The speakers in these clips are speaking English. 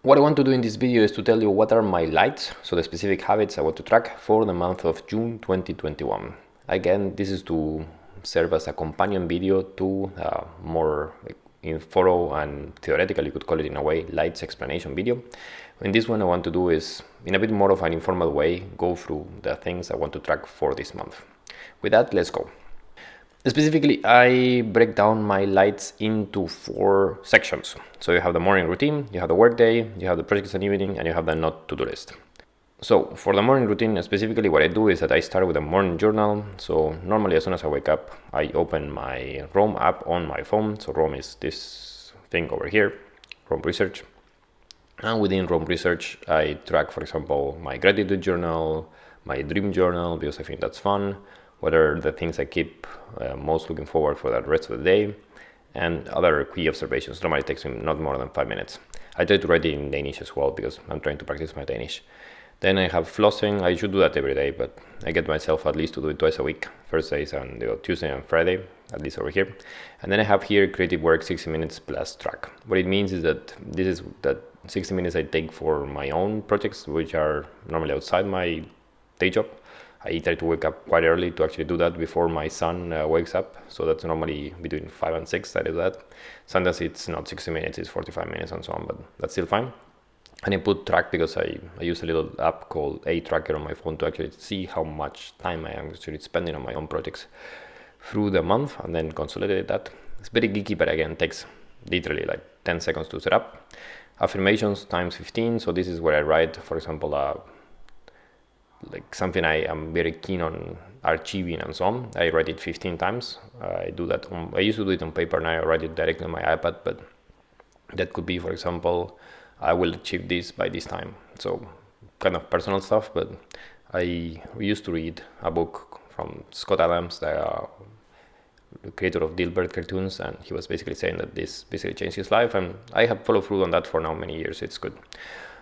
What I want to do in this video is to tell you what are my lights, so the specific habits I want to track for the month of June 2021. Again, this is to serve as a companion video to more thorough and theoretical, you could call it in a way, lights explanation video. In this one, I want to do is, in a bit more of an informal way, go through the things I want to track for this month. With that, let's go. Specifically, I break down my lights into 4 sections. So you have the morning routine, you have the workday, you have the projects and evening, and you have the not to-do list. So for the morning routine, specifically what I do is that I start with a morning journal. So normally as soon as I wake up, I open my Roam app on my phone. So Roam is this thing over here, Roam Research. And within Roam Research, I track, for example, my gratitude journal, my dream journal, because I think that's fun. What are the things I keep most looking forward for the rest of the day, and other key observations. Normally it takes me not more than 5 minutes. I try to write it in Danish as well because I'm trying to practice my Danish. Then I have flossing. I should do that every day, but I get myself at least to do it twice a week. Thursdays and Tuesday and Friday, at least over here. And then I have here creative work 60 minutes plus track. What it means is that this is that 60 minutes I take for my own projects, which are normally outside my day job. I try to wake up quite early to actually do that before my son wakes up. So that's normally between 5 and 6 I do that. Sometimes it's not 60 minutes, it's 45 minutes and so on, but that's still fine. And I put track because I use a little app called A Tracker on my phone to actually see how much time I am actually spending on my own projects through the month, and then consolidate that. It's very geeky, but again, it takes literally like 10 seconds to set up. Affirmations times 15. So this is where I write, for example, like something I am very keen on achieving and so on. I write it 15 times. I do that. I used to do it on paper, now I write it directly on my iPad, but that could be, for example, I will achieve this by this time. So kind of personal stuff, but I used to read a book from Scott Adams, the creator of Dilbert cartoons, and he was basically saying that this basically changed his life, and I have followed through on that for now many years. It's good.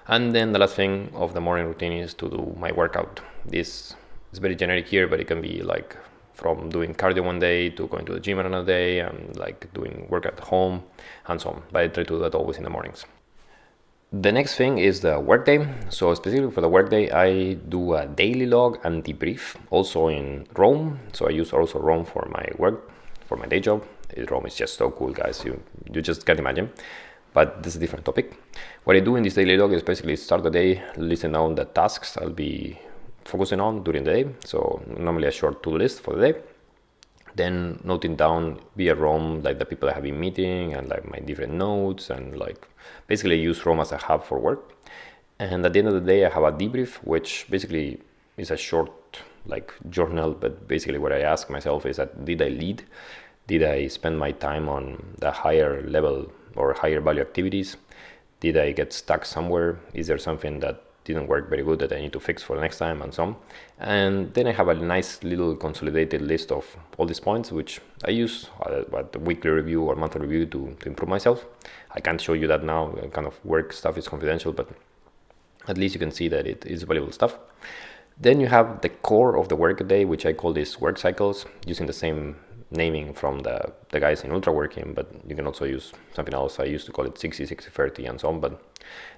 And then the last thing of the morning routine is to do my workout. This is very generic here, but it can be like from doing cardio one day to going to the gym another day, and like doing work at home and so on. But I try to do that always in the mornings. The next thing is the workday. So specifically for the workday, I do a daily log and debrief also in Roam. So I use also Roam for my work, for my day job. Roam is just so cool, guys. You just can't imagine. But this is a different topic. What I do in this daily log is basically start the day, listen down the tasks I'll be focusing on during the day. So normally a short to-do list for the day. Then noting down via Roam like the people I have been meeting and like my different notes, and like basically use Roam as a hub for work. And at the end of the day, I have a debrief, which basically is a short like journal, but basically what I ask myself is that did I lead? Did I spend my time on the higher level or higher value activities? Did I get stuck somewhere? Is there something that didn't work very good that I need to fix for the next time, and so on? And then I have a nice little consolidated list of all these points, which I use at the weekly review or monthly review to improve myself. I can't show you that now, kind of work stuff is confidential, but at least you can see that it is valuable stuff. Then you have the core of the work day, which I call these work cycles, using the same naming from the guys in ultra working, but you can also use something else. I used to call it 60-60-30 and so on, but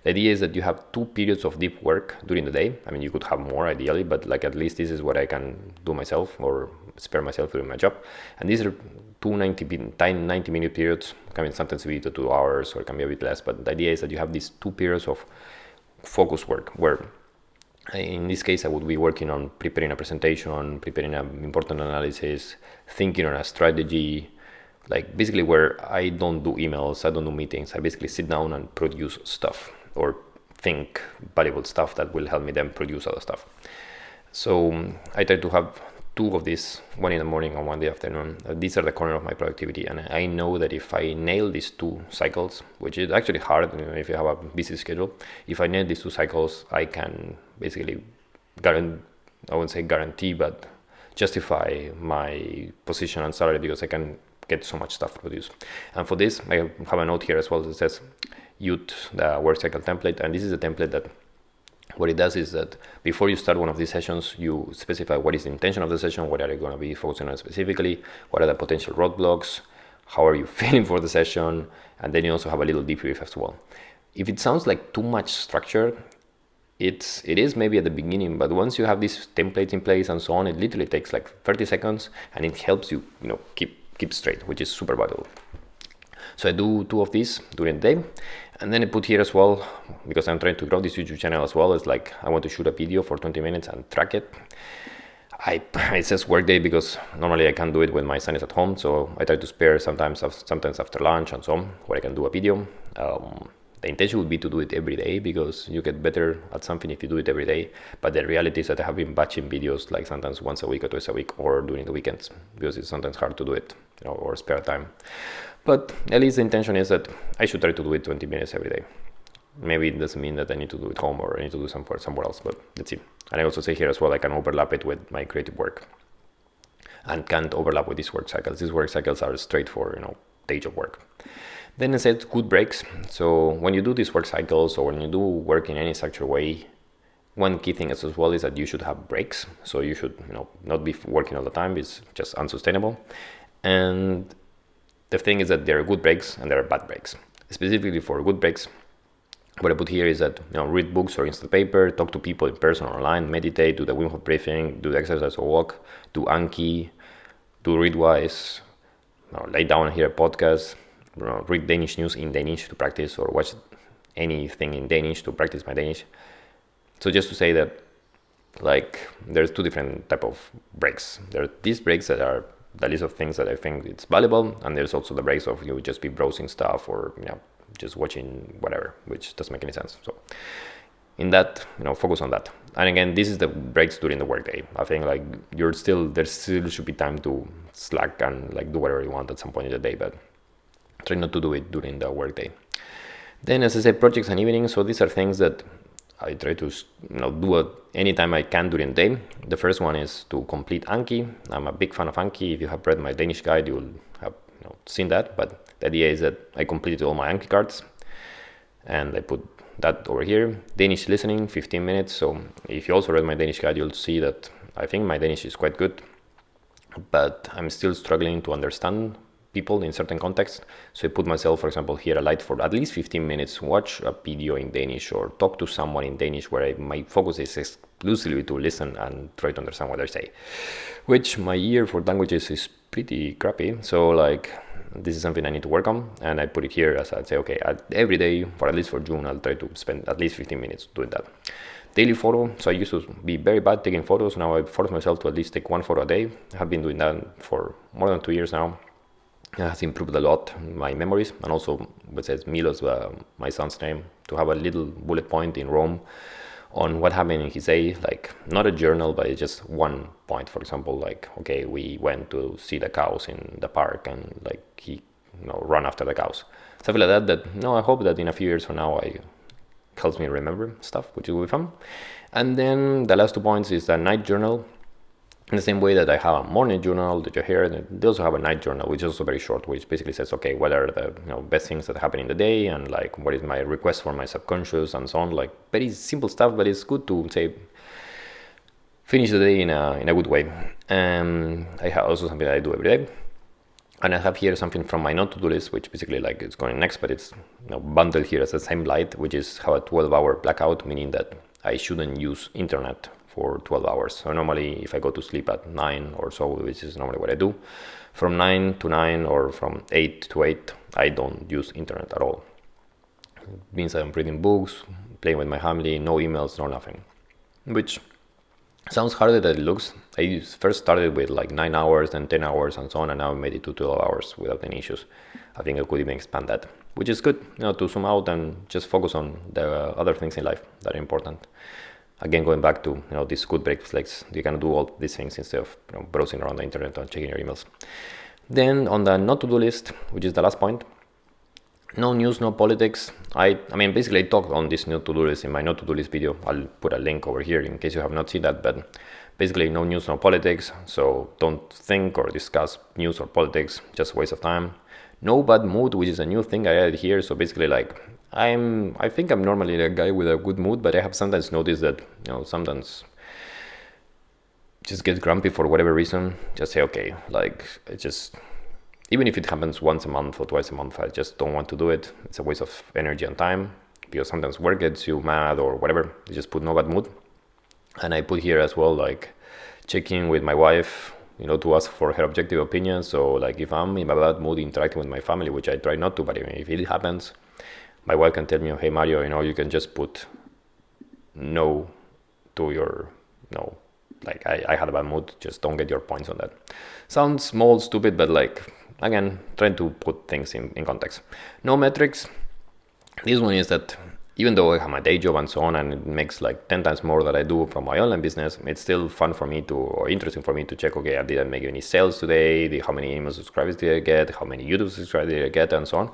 the idea is that you have 2 periods of deep work during the day. I mean, you could have more ideally, but like at least this is what I can do myself or spare myself doing my job. And these are 2 90-minute periods. I mean, sometimes be 2 hours or it can be a bit less, but the idea is that you have these 2 periods of focus work where in this case, I would be working on preparing a presentation, preparing an important analysis, thinking on a strategy, like basically where I don't do emails, I don't do meetings. I basically sit down and produce stuff or think valuable stuff that will help me then produce other stuff. So I try to have 2 of these, one in the morning and one in the afternoon. These are the corner of my productivity, and I know that if I nail these 2 cycles, which is actually hard if you have a busy schedule, if I nail these 2 cycles, I can basically I wouldn't say guarantee, but justify my position and salary because I can get so much stuff produced. And for this, I have a note here as well that says use the work cycle template, and this is a template that what it does is that before you start one of these sessions, you specify what is the intention of the session, what are you going to be focusing on specifically, what are the potential roadblocks, how are you feeling for the session, and then you also have a little debrief as well. If it sounds like too much structure, it is maybe at the beginning, but once you have these templates in place and so on, it literally takes like 30 seconds, and it helps you, keep straight, which is super valuable. So I do 2 of these during the day, and then I put here as well, because I'm trying to grow this YouTube channel as well. It's like I want to shoot a video for 20 minutes and track it. It says workday because normally I can't do it when my son is at home, so I try to spare sometimes after lunch and so on, where I can do a video. The intention would be to do it every day, because you get better at something if you do it every day. But the reality is that I have been batching videos like sometimes once a week or twice a week, or during the weekends, because it's sometimes hard to do it, or spare time. But at least the intention is that I should try to do it 20 minutes every day. Maybe it doesn't mean that I need to do it home or I need to do somewhere else, but let's see. And I also say here as well, I can overlap it with my creative work and can't overlap with these work cycles. These work cycles are straight for, day job work. Then I said good breaks. So when you do these work cycles, or when you do work in any structured way, one key thing as well is that you should have breaks. So you should, not be working all the time. It's just unsustainable. And the thing is that there are good breaks and there are bad breaks. Specifically for good breaks, what I put here is that, read books or instant paper, talk to people in person or online, meditate, do the Wim Hof breathing, do the exercise or walk, do Anki, do Readwise, lay down and hear a podcast, read Danish news in Danish to practice, or watch anything in Danish to practice my Danish. So just to say that, there's 2 different type of breaks. There are these breaks that are the list of things that I think it's valuable, and there's also the breaks of you just be browsing stuff, or just watching whatever, which doesn't make any sense. So in that, focus on that. And again, this is the breaks during the workday. I think there still should be time to slack and do whatever you want at some point in the day, but try not to do it during the workday. Then, as I said, projects and evenings. So these are things that I try to do anytime I can during the day. The first one is to complete Anki. I'm a big fan of Anki. If you have read my Danish guide, you'll have seen that. But the idea is that I completed all my Anki cards, and I put that over here. Danish listening, 15 minutes. So if you also read my Danish guide, you'll see that I think my Danish is quite good, but I'm still struggling to understand people in certain contexts. So I put myself, for example, here a light for at least 15 minutes, watch a video in Danish or talk to someone in Danish, where my focus is exclusively to listen and try to understand what they say, which my ear for languages is pretty crappy. So this is something I need to work on, and I put it here as I'd say, okay, every day for at least for June, I'll try to spend at least 15 minutes doing that. Daily photo. So I used to be very bad taking photos. Now I force myself to at least take 1 photo a day. I have been doing that for more than 2 years now. It has improved a lot my memories, and also, what says Milos, my son's name, to have a little bullet point in Rome on what happened in his day, not a journal, but it's just 1 point. For example, okay, we went to see the cows in the park, and he run after the cows, stuff like that. I hope that in a few years from now it helps me remember stuff, which will be fun. And then the last 2 points is the night journal. In the same way that I have a morning journal that you hear, they also have a night journal, which is also very short, which basically says, okay, what are the best things that happen in the day, and what is my request for my subconscious, and so on. Very simple stuff, but it's good to say finish the day in a good way. I have also something that I do every day, and I have here something from my not to do list, which basically it's going next, but it's bundled here as the same light, which is have a 12-hour blackout, meaning that I shouldn't use internet for 12 hours. So normally if I go to sleep at 9 or so, which is normally what I do, from 9 to 9 or from 8 to 8, I don't use internet at all. It means I'm reading books, playing with my family, no emails, no nothing, which sounds harder than it looks. I first started with 9 hours, then 10 hours and so on, and now I made it to 12 hours without any issues. I think I could even expand that, which is good, to zoom out and just focus on the other things in life that are important. Again, going back to these good breaks, you can do all these things instead of browsing around the internet and checking your emails. Then on the not to do list, which is the last point, no news, no politics. I basically I talked on this not to do list in my not to do list video. I'll put a link over here in case you have not seen that. But basically, no news, no politics. So don't think or discuss news or politics. Just waste of time. No bad mood, which is a new thing I added here. So basically, I think I'm normally a guy with a good mood, but I have sometimes noticed that, sometimes just get grumpy for whatever reason. Just say, okay, even if it happens once a month or twice a month, I just don't want to do it. It's a waste of energy and time. because sometimes work gets you mad or whatever. I just put no bad mood. And I put here as well, like checking with my wife, to ask for her objective opinion. So like if I'm in a bad mood interacting with my family, which I try not to, but if it happens, my wife can tell me, hey Mario, you can just put no to your no. Like I had a bad mood, just don't get your points on that. Sounds small, stupid, but like, again, trying to put things in context. No metrics. This one is that even though I have my day job and so on, and it makes like 10 times more that I do from my online business, it's still fun for me or interesting for me to check, okay, I didn't make any sales today, how many email subscribers did I get, how many YouTube subscribers did I get, and so on.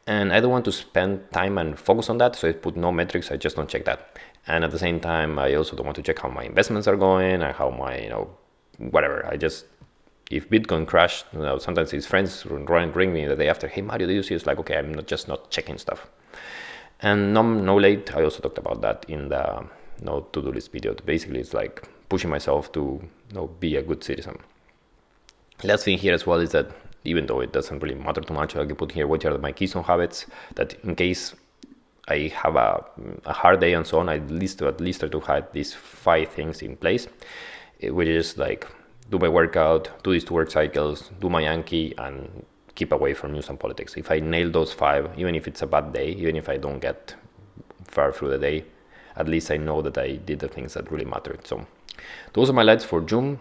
And I don't want to spend time and focus on that, so I put no metrics, I just don't check that. And at the same time, I also don't want to check how my investments are going and how my, whatever. If Bitcoin crashed, sometimes his friends ring me the day after, hey Mario, did you see? It's like, okay, I'm not checking stuff. And no late, I also talked about that in the no to-do list video. Basically, it's like pushing myself to be a good citizen. Last thing here as well is that even though it doesn't really matter too much, I can put here what are my keystone habits, that in case I have a hard day and so on, I at least try to have these 5 things in place, which is like do my workout, do these 2 work cycles, do my Anki, and keep away from news and politics. If I nail those 5, even if it's a bad day, even if I don't get far through the day, at least I know that I did the things that really mattered. So those are my lights for June.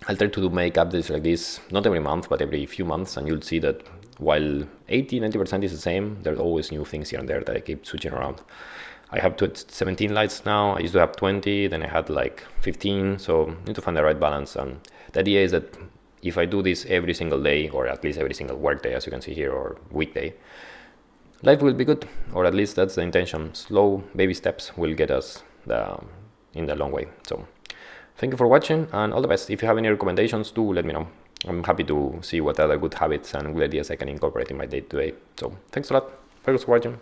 I'll try to make updates like this, not every month, but every few months, and you'll see that while 80-90% is the same, there's always new things here and there that I keep switching around. I have 17 lights now. I used to have 20, then I had like 15, so I need to find the right balance. And the idea is that if I do this every single day, or at least every single work day, as you can see here, or weekday, life will be good, or at least that's the intention. Slow baby steps will get us in the long way. So thank you for watching, and all the best. If you have any recommendations, do let me know. I'm happy to see what other good habits and good ideas I can incorporate in my day-to-day. So thanks a lot. Thanks for watching.